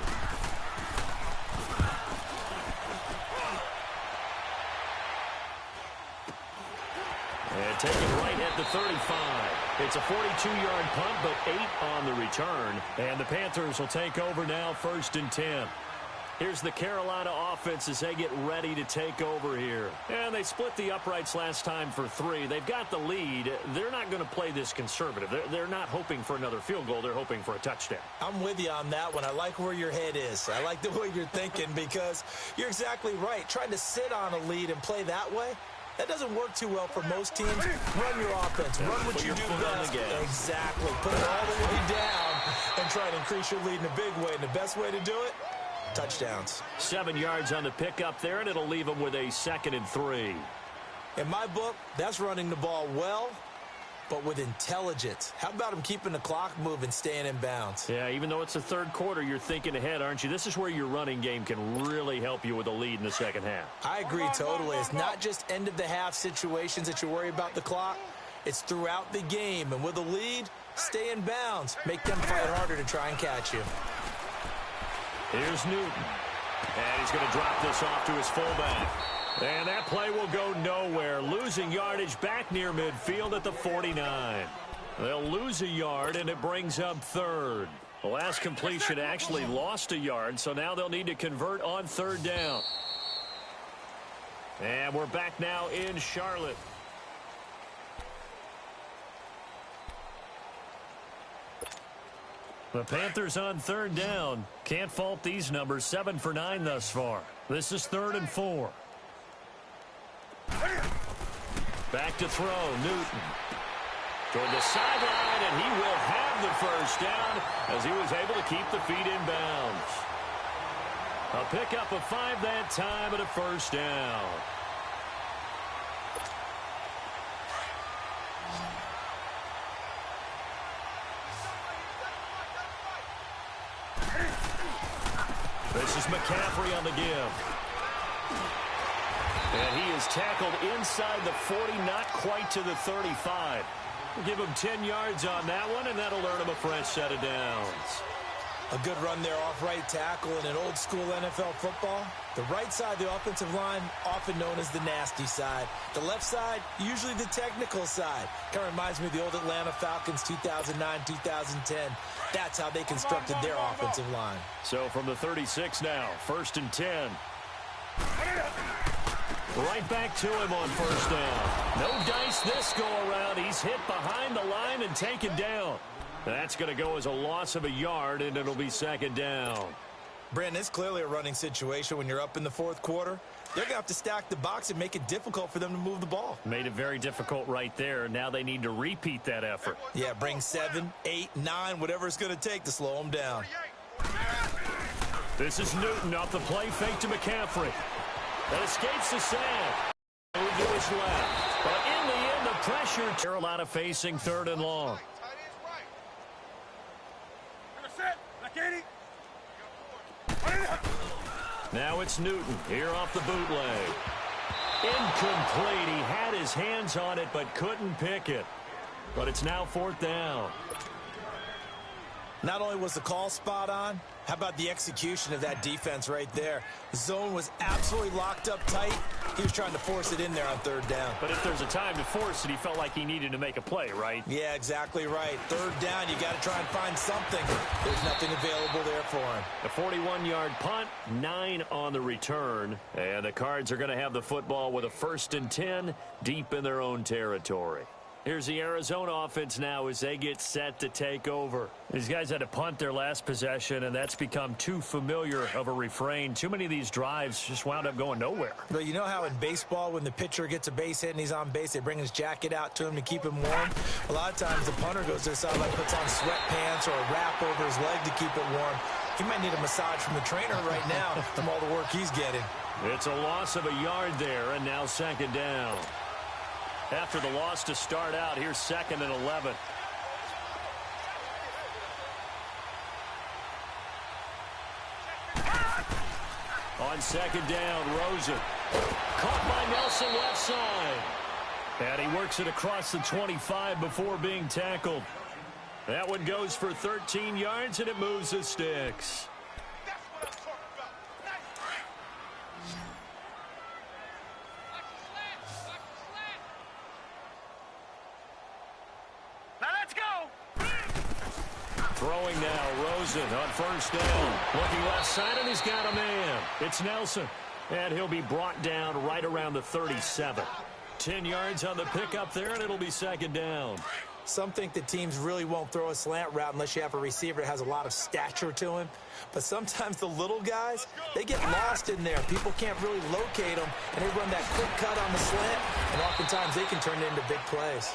And taken right at the 35. It's a 42-yard punt, but 8 on the return. And the Panthers will take over now, 1st and 10. Here's the Carolina offense as they get ready to take over here. And they split the uprights last time for 3. They've got the lead. They're not going to play this conservative. They're not hoping for another field goal. They're hoping for a touchdown. I'm with you on that one. I like where your head is. I like the way you're thinking because you're exactly right. Trying to sit on a lead and play that way, that doesn't work too well for most teams. Run your offense. Run what you do best. Exactly. Put it all the way down and try to increase your lead in a big way. And the best way to do it, touchdowns. 7 yards on the pickup there, and it'll leave them with a 2nd and 3. In my book, that's running the ball well, but with intelligence. How about him keeping the clock moving, staying in bounds? Yeah, even though it's the 3rd quarter, you're thinking ahead, aren't you? This is where your running game can really help you with a lead in the 2nd half. I agree totally. It's not just end-of-the-half situations that you worry about the clock. It's throughout the game. And with a lead, stay in bounds. Make them fight harder to try and catch you. Here's Newton. And he's going to drop this off to his fullback. And that play will go nowhere. Losing yardage back near midfield at the 49. They'll lose a yard, and it brings up 3rd. The last completion actually lost a yard, so now they'll need to convert on 3rd down. And we're back now in Charlotte. The Panthers on 3rd down. Can't fault these numbers. 7 for 9 thus far. This is 3rd and 4. Back to throw. Newton. Toward the sideline, and he will have the 1st down as he was able to keep the feet in bounds. A pickup of 5 that time and a 1st down. This is McCaffrey on the give. And he is tackled inside the 40, not quite to the 35. We'll give him 10 yards on that one, and that'll earn him a fresh set of downs. A good run there off right tackle in an old-school NFL football. The right side of the offensive line, often known as the nasty side. The left side, usually the technical side. Kind of reminds me of the old Atlanta Falcons 2009-2010. That's how they constructed their offensive line. So from the 36 now, 1st and 10. Right back to him on 1st down. No dice this go-around. He's hit behind the line and taken down. That's going to go as a loss of a yard, and it'll be 2nd down. Brandon, it's clearly a running situation when you're up in the fourth quarter. They're going to have to stack the box and make it difficult for them to move the ball. Made it very difficult right there. Now they need to repeat that effort. Yeah, bring 7, 8, 9, whatever it's going to take to slow them down. This is Newton off the play fake to McCaffrey. That escapes the sack. Move to his left. But in the end, the pressure. Carolina facing 3rd and long. Now it's Newton here off the bootleg. Incomplete. He had his hands on it but couldn't pick it. But it's now 4th down. Not only was the call spot on, how about the execution of that defense right there? The zone was absolutely locked up tight. He was trying to force it in there on 3rd down. But if there's a time to force it, he felt like he needed to make a play, right? Yeah, exactly right. 3rd down, you got to try and find something. There's nothing available there for him. The 41-yard punt, 9 on the return. And the Cards are going to have the football with a 1st and 10 deep in their own territory. Here's the Arizona offense now as they get set to take over. These guys had to punt their last possession, and that's become too familiar of a refrain. Too many of these drives just wound up going nowhere. But you know how in baseball, when the pitcher gets a base hit and he's on base, they bring his jacket out to him to keep him warm? A lot of times the punter goes to the sideline, puts on sweatpants or a wrap over his leg to keep it warm. He might need a massage from the trainer right now from all the work he's getting. It's a loss of a yard there, and now 2nd down. After the loss to start out, here's 2nd and 11. On 2nd down, Rosen. Caught by Nelson left side. And he works it across the 25 before being tackled. That one goes for 13 yards, and it moves the sticks. Throwing now, Rosen on 1st down. Looking left side, and he's got a man. It's Nelson. And he'll be brought down right around the 37. 10 yards on the pickup there, and it'll be 2nd down. Some think that teams really won't throw a slant route unless you have a receiver that has a lot of stature to him. But sometimes the little guys, they get lost in there. People can't really locate them, and they run that quick cut on the slant, and oftentimes they can turn it into big plays.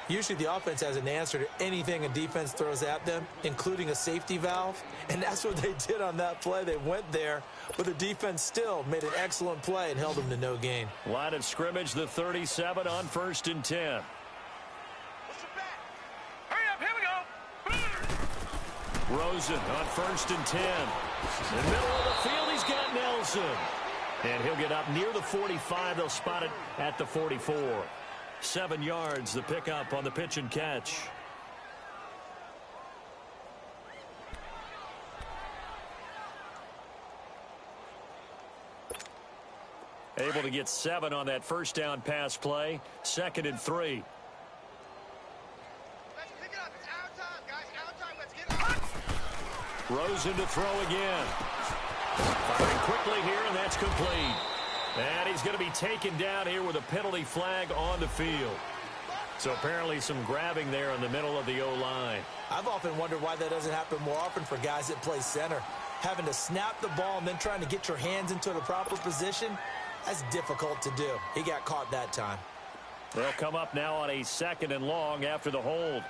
Usually the offense has an answer to anything a defense throws at them, including a safety valve. And that's what they did on that play. They went there, but the defense still made an excellent play and held them to no gain. Line of scrimmage, the 37 on 1st and 10. Hurry up, here we go. Rosen on 1st and 10. In the middle of the field, he's got Nelson. And he'll get up near the 45. They'll spot it at the 44. 7 yards, the pickup on the pitch and catch. Able to get 7 on that 1st down pass play. 2nd and 3. Let's pick it up. It's our time, guys. Our time. Let's get it up. Rosen to throw again. Firing quickly here, and that's complete. And he's going to be taken down here with a penalty flag on the field. So apparently some grabbing there in the middle of the O-line. I've often wondered why that doesn't happen more often for guys that play center. Having to snap the ball and then trying to get your hands into the proper position, that's difficult to do. He got caught that time. They'll come up now on a 2nd and long after the hold.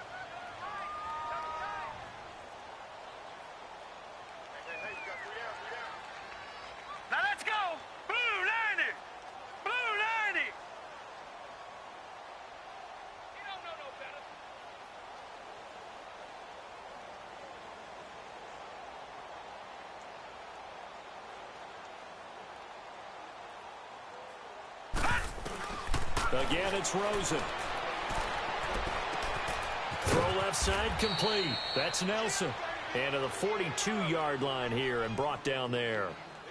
Now let's go. Blue 90. Blue 90. You don't know no better. Again, it's Rosen. Throw left side complete. That's Nelson. And to the 42-yard line here and brought down there.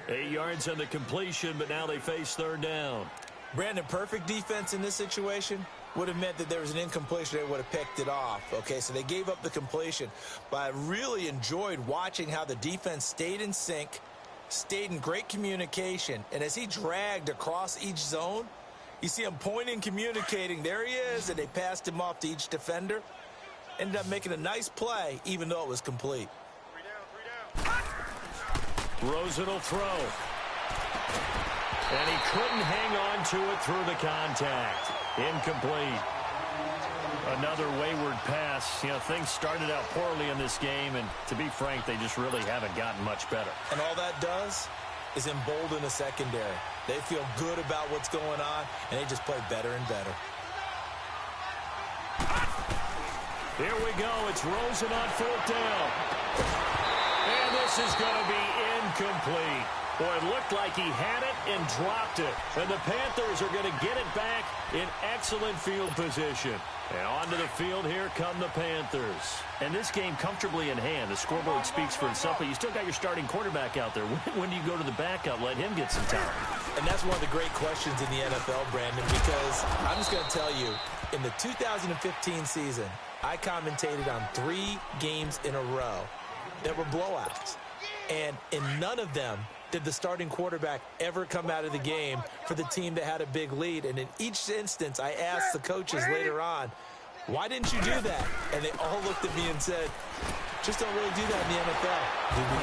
8 yards on the completion, but now they face 3rd down. Brandon, perfect defense in this situation would have meant that there was an incompletion. They would have picked it off. Okay, so they gave up the completion. But I really enjoyed watching how the defense stayed in sync, stayed in great communication. And as he dragged across each zone, you see him pointing, communicating. There he is, and they passed him off to each defender. Ended up making a nice play, even though it was complete. Rosen will throw. And he couldn't hang on to it through the contact. Incomplete. Another wayward pass. You know, things started out poorly in this game, and to be frank, they just really haven't gotten much better. And all that does is embolden a secondary. They feel good about what's going on, and they just play better and better. Here we go. It's Rosen on 4th down. And this is going to be incomplete. Boy, it looked like he had it and dropped it. And the Panthers are going to get it back in excellent field position. And onto the field, here come the Panthers. And this game comfortably in hand. The scoreboard speaks for itself, but you still got your starting quarterback out there. When do you go to the backup, let him get some time? And that's one of the great questions in the NFL, Brandon, because I'm just going to tell you, in the 2015 season, I commentated on 3 games in a row that were blowouts. And in none of them did the starting quarterback ever come out of the game for the team that had a big lead. And in each instance, I asked the coaches later on, why didn't you do that? And they all looked at me and said, just don't really do that in the NFL.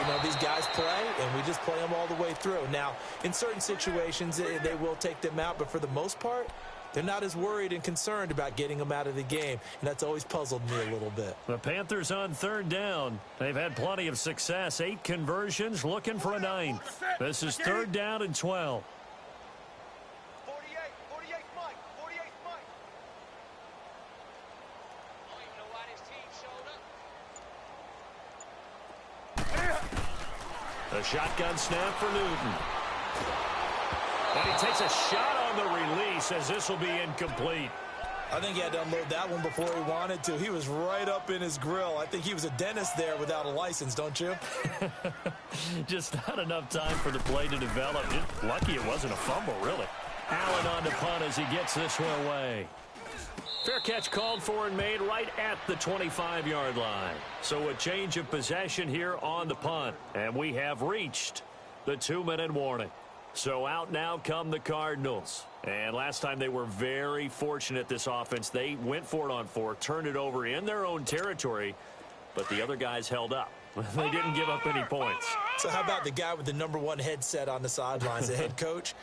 You know, these guys play, and we just play them all the way through. Now, in certain situations, they will take them out, but for the most part, they're not as worried and concerned about getting them out of the game, and that's always puzzled me a little bit. The Panthers on 3rd down. They've had plenty of success. 8 conversions, looking for a 9th. This is 3rd down and 12. 48 Mike. 48 Mike. I don't even know why this team showed up. The shotgun snap for Newton. And he takes a shot on the release as this will be incomplete. I think he had to unload that one before he wanted to. He was right up in his grill. I think he was a dentist there without a license, don't you? Just not enough time for the play to develop. Just lucky it wasn't a fumble, really. Allen on the punt as he gets this one away. Fair catch called for and made right at the 25-yard line. So a change of possession here on the punt. And we have reached the 2-minute warning. So out now come the Cardinals. And last time they were very fortunate, this offense. They went for it on 4, turned it over in their own territory, but the other guys held up. They didn't give up any points. So how about the guy with the #1 headset on the sidelines, the head coach?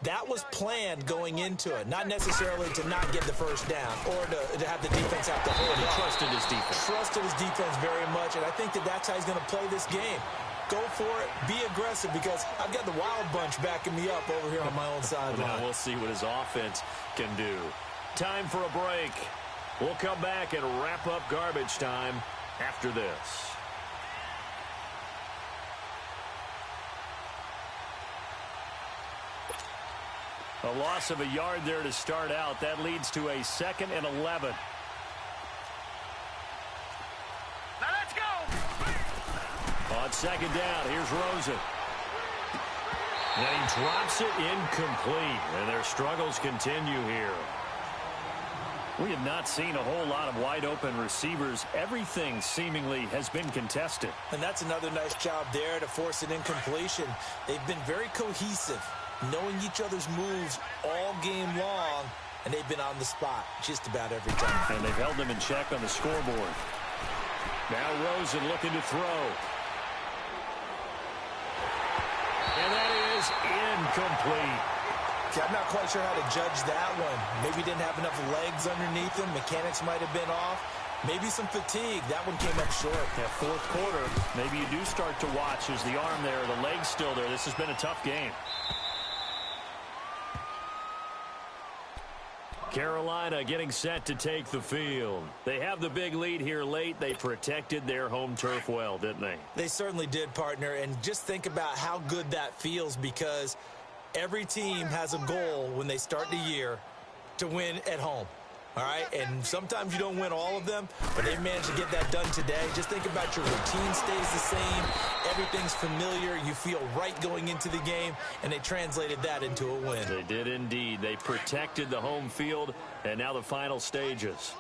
That was planned going into it, not necessarily to not get the first down or to have the defense have to hold He up. trusted his defense. Trusted his defense very much, and I think that's how he's going to play this game. Go for it. Be aggressive, because I've got the wild bunch backing me up over here on my own sideline. Now we'll see what his offense can do. Time for a break. We'll come back and wrap up garbage time after this. A loss of a yard there to start out. That leads to a 2nd and 11. Now let's go. On 2nd down, here's Rosen. And he drops it incomplete. And their struggles continue here. We have not seen a whole lot of wide-open receivers. Everything seemingly has been contested. And that's another nice job there to force an incompletion. They've been very cohesive, knowing each other's moves all game long, and they've been on the spot just about every time. And they've held them in check on the scoreboard. Now Rosen looking to throw. And that is incomplete. See, I'm not quite sure how to judge that one. Maybe didn't have enough legs underneath him. Mechanics might have been off. Maybe some fatigue. That one came up short. Yeah, 4th quarter, maybe you do start to watch as the arm there, the leg's still there. This has been a tough game. Carolina getting set to take the field. They have the big lead here late. They protected their home turf well, didn't they? They certainly did, partner. And just think about how good that feels, because every team has a goal when they start the year to win at home. All right, and sometimes you don't win all of them, but they managed to get that done today. Just think about your routine stays the same. Everything's familiar. You feel right going into the game, and they translated that into a win. They did indeed. They protected the home field, and now the final stages.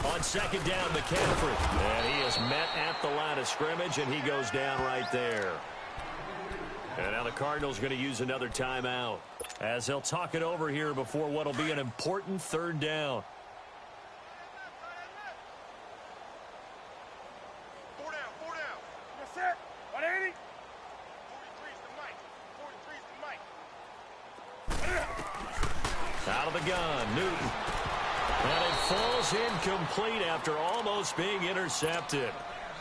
On 2nd down, McCaffrey. And he is met at the line of scrimmage, and he goes down right there. And now the Cardinals going to use another timeout as they'll talk it over here before what will be an important third down. Four down. Yes, sir. 180. 43's the mic. Out of the gun, Newton. And it falls incomplete after almost being intercepted.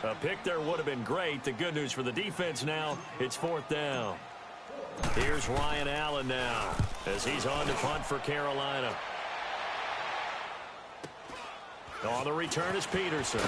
A pick there would have been great. The good news for the defense now, it's fourth down. Here's Ryan Allen now as he's on to punt for Carolina. On the return is Peterson.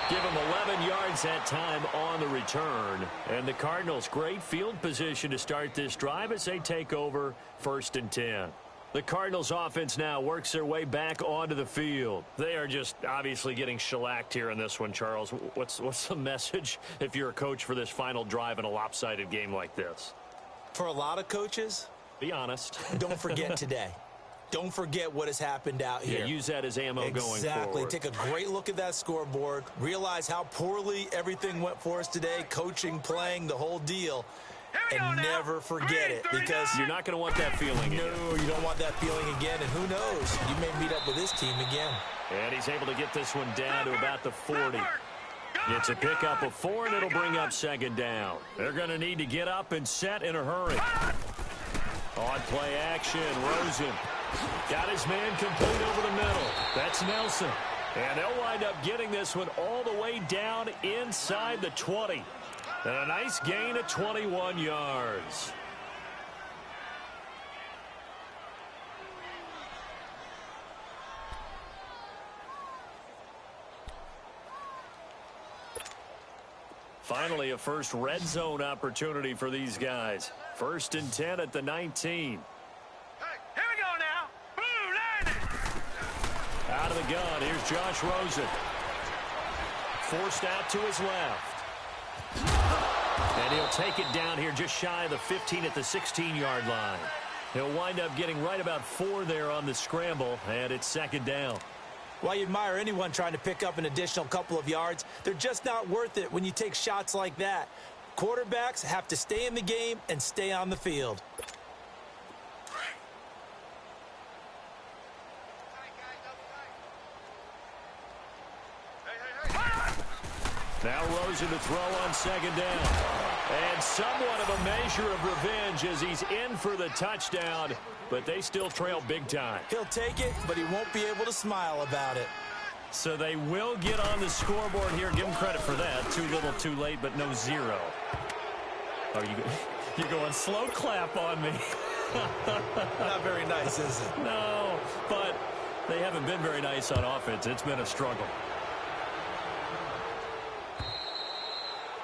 Give him 11 yards that time on the return. And the Cardinals, great field position to start this drive as they take over 1st and 10. The Cardinals offense now works their way back onto the field. They are just obviously getting shellacked here in this one, Charles. What's the message if you're a coach for this final drive in a lopsided game like this? For a lot of coaches, be honest. Don't forget today. Don't forget what has happened out here. Yeah, use that as ammo going forward. Exactly. Take a great look at that scoreboard. Realize how poorly everything went for us today. Coaching, playing, the whole deal. And never forget it, because you're not going to want that feeling again. No, you don't want that feeling again. And who knows? You may meet up with this team again. And he's able to get this one down to about the 40. It's a pickup of 4, and it'll bring up 2nd down. They're going to need to get up and set in a hurry. On play action, Rosen got his man complete over the middle. That's Nelson. And they'll wind up getting this one all the way down inside the 20. And a nice gain of 21 yards. Finally, a first red zone opportunity for these guys. 1st and 10 at the 19. Hey, here we go now. Boom, landed. Out of the gun, here's Josh Rosen. Forced out to his left. And he'll take it down here just shy of the 15 at the 16-yard line. He'll wind up getting right about 4 there on the scramble, and it's 2nd down. Well, you admire anyone trying to pick up an additional couple of yards. They're just not worth it when you take shots like that. Quarterbacks have to stay in the game and stay on the field. Now Rosen to throw on 2nd down. And somewhat of a measure of revenge as he's in for the touchdown, but they still trail big time. He'll take it, but he won't be able to smile about it. So they will get on the scoreboard here. Give them credit for that. Too little, too late, but no 0. Oh, you're going slow clap on me. Not very nice, is it? No, but they haven't been very nice on offense. It's been a struggle.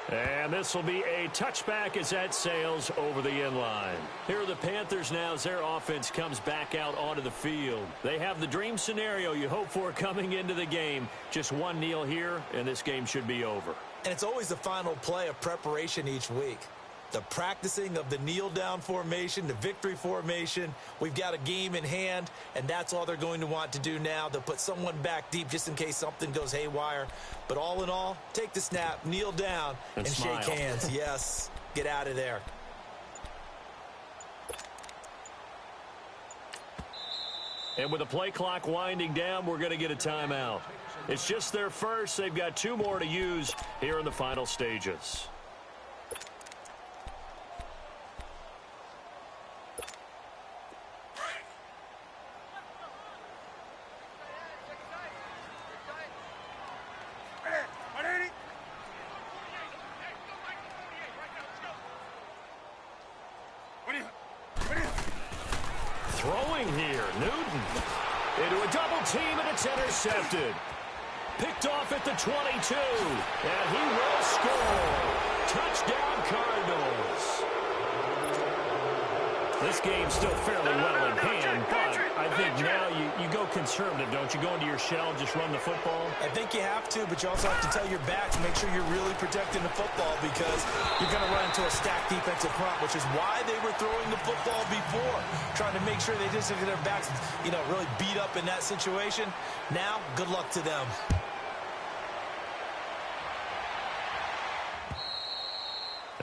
And this will be a touchback as that sails over the end line. Here are the Panthers now as their offense comes back out onto the field. They have the dream scenario you hope for coming into the game. Just one kneel here, and this game should be over. And it's always the final play of preparation each week. The practicing of the kneel-down formation, the victory formation. We've got a game in hand, and that's all they're going to want to do now. They'll put someone back deep just in case something goes haywire. But all in all, take the snap, kneel down, and shake hands. Yes, get out of there. And with the play clock winding down, we're going to get a timeout. It's just their first. They've got 2 more to use here in the final stages. Throwing here, Newton into a double team, and it's intercepted. Picked off at the 22, and he will score. Touchdown, Cardinals. This game's still fairly well in hand, but I think now you go conservative, don't you? Go into your shell, just run the football? I think you have to, but you also have to tell your backs, make sure you're really protecting the football, because you're going to run into a stacked defensive front, which is why they were throwing the football before, trying to make sure they just get their backs, really beat up in that situation. Now, good luck to them.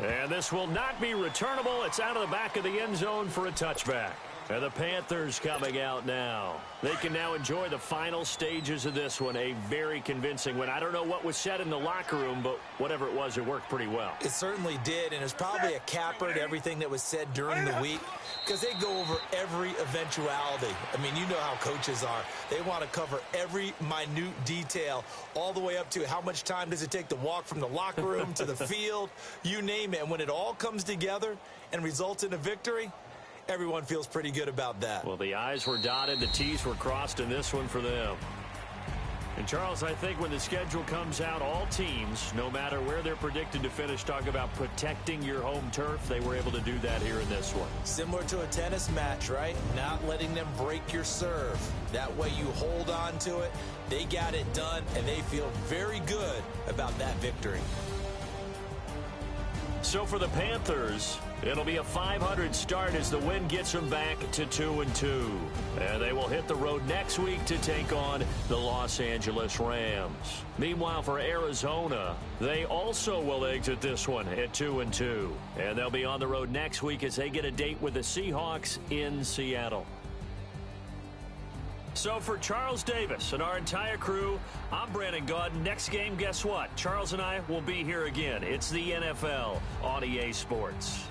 And this will not be returnable. It's out of the back of the end zone for a touchback. And the Panthers coming out now. They can now enjoy the final stages of this one. A very convincing win. I don't know what was said in the locker room, but whatever it was, it worked pretty well. It certainly did, and it's probably a capper to everything that was said during the week because they go over every eventuality. I mean, you know how coaches are. They want to cover every minute detail all the way up to how much time does it take to walk from the locker room to the field, you name it. And when it all comes together and results in a victory, everyone feels pretty good about that. Well, the I's were dotted, the T's were crossed in this one for them. And, Charles, I think when the schedule comes out, all teams, no matter where they're predicted to finish, talk about protecting your home turf. They were able to do that here in this one. Similar to a tennis match, right? Not letting them break your serve. That way you hold on to it. They got it done, and they feel very good about that victory. So for the Panthers, it'll be a .500 start as the win gets them back to 2-2. And they will hit the road next week to take on the Los Angeles Rams. Meanwhile, for Arizona, they also will exit this one at 2-2. And they'll be on the road next week as they get a date with the Seahawks in Seattle. So for Charles Davis and our entire crew, I'm Brandon Gaudin. Next game, guess what? Charles and I will be here again. It's the NFL on EA Sports.